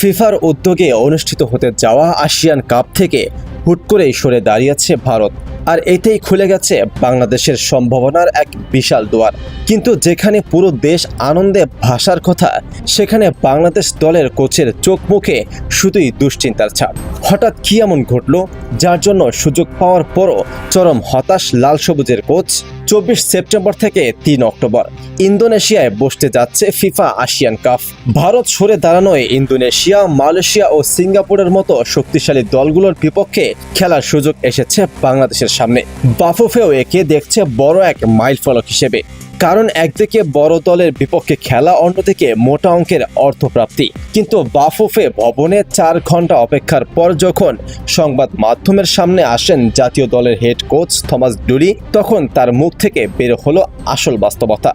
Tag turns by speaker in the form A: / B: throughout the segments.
A: ফিফার উদ্যোগে অনুষ্ঠিত হতে যাওয়া এশিয়ান কাপ থেকে হুট করেই সরে দাঁড়িয়েছে ভারত। আর এতেই খুলে গেছে বাংলাদেশের সম্ভাবনার এক বিশাল দুয়ার। কিন্তু যেখানে পুরো দেশ আনন্দে ভাসার কথা, সেখানে বাংলাদেশ দলের কোচের চোখ মুখে শুধুই দুশ্চিন্তার ছাপ। হঠাৎ কি এমন ঘটল যার জন্য সুযোগ পাওয়ার পরও চরম হতাশ লাল সবুজের কোচ? 24 সেপ্টেম্বর থেকে 3 অক্টোবর ইন্দোনেশিয়ায় বসতে যাচ্ছে ফিফা এশিয়ান কাপ। ভারত সরে দাঁড়ানোয় ইন্দোনেশিয়া, মালয়েশিয়া ও সিঙ্গাপুরের মতো শক্তিশালী দলগুলোর বিপক্ষে খেলার সুযোগ এসেছে বাংলাদেশের সামনে। বাফুফেও একে দেখছে বড় এক মাইলফলক হিসেবে। কারণ একদিকে বড় দলের বিপক্ষে খেলা, অন্যদিকে মোটা অঙ্কের অর্থপ্রাপ্তি। কিন্তু বাফুফে ভবনে 4 ঘন্টা অপেক্ষার পর যখন সংবাদ মাধ্যমের সামনে আসেন জাতীয় দলের হেড কোচ থমাস ডুলি, তখন তার মুখ থেকে বের হলো আসল বাস্তবতা।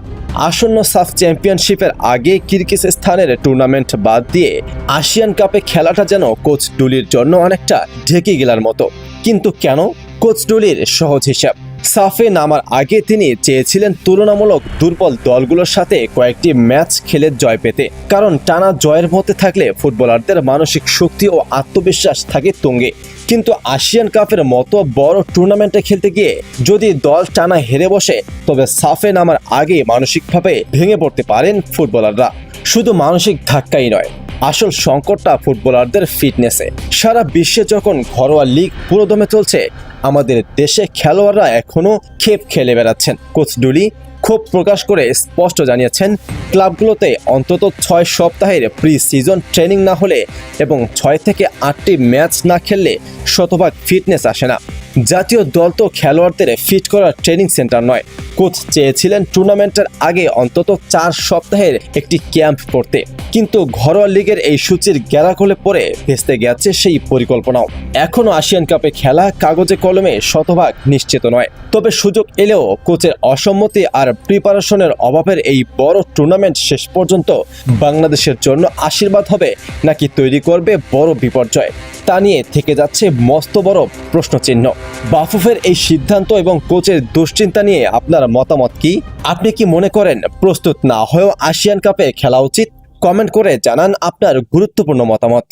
A: আসন্ন সাফ চ্যাম্পিয়নশিপের আগে কিরগিজস্তানের টুর্নামেন্ট বাদ দিয়ে এশিয়ান কাপে খেলাটা যেন কোচ ডুলির জন্য অনেকটা ঢেকে গেলার মতো। কিন্তু কেন? কোচ ডুলির সহজ হিসাব, সাফে নামার আগে তিনি চেয়েছিলেন তুলনামূলক দুর্বল দলগুলোর সাথে কয়েকটি ম্যাচ খেলে জয় পেতে। কারণ টানা জয়ের মধ্যে থাকলে ফুটবলারদের মানসিক শক্তি ও আত্মবিশ্বাস থাকে তুঙ্গে। কিন্তু এশিয়ান কাপের মতো বড় টুর্নামেন্টে খেলতে গিয়ে যদি দল টানা হেরে বসে, তবে সাফে নামার আগে মানসিকভাবে ভেঙে পড়তে পারেন ফুটবলাররা। শুধু মানসিক ধাক্কাই নয়, আসল সংকটটা ফুটবলারদের ফিটনেসে। সারা বিশ্বে যখন ঘরোয়া লিগ পুরোদমে চলছে, আমাদের দেশে খেলোয়াড়রা এখনো খেপ খেলে বেড়াচ্ছেন। কোচ ডুলি ক্ষোভ প্রকাশ করে স্পষ্ট জানিয়েছেন, ক্লাবগুলোতে অন্তত 6 সপ্তাহের প্রি সিজন ট্রেনিং না হলে এবং 6 থেকে 8টি ম্যাচ না খেললে শতভাগ ফিটনেস আসে না। জাতীয় দল তো খেলোয়াড়দের ফিট করার ট্রেনিং সেন্টার নয়। কোচ চেয়েছিলেন টুর্নামেন্টের আগে অন্তত 4 সপ্তাহের একটি ক্যাম্প করতে। কিন্তু ঘরোয়া লিগের এই সূচির গ্যারাকলে পড়ে ভেস্তে গেছে সেই পরিকল্পনাও। এখনও এশিয়ান কাপে খেলা কাগজে কলমে শতভাগ নিশ্চিত নয়। তবে সুযোগ এলেও কোচের অসম্মতি আর প্রিপারেশনের অভাবের এই বড় টুর্নামেন্ট শেষ পর্যন্ত বাংলাদেশের জন্য আশীর্বাদ হবে নাকি তৈরি করবে বড় বিপর্যয়, তা নিয়ে থেকে যাচ্ছে মস্ত বড় প্রশ্নচিহ্ন। বাফুফের এই সিদ্ধান্ত এবং কোচের দুশ্চিন্তা নিয়ে আপনার মতামত কি? আপনি কি মনে করেন প্রস্তুত না হয়েও এশিয়ান কাপে খেলা উচিত? কমেন্ট করে জানান আপনার গুরুত্বপূর্ণ মতামত।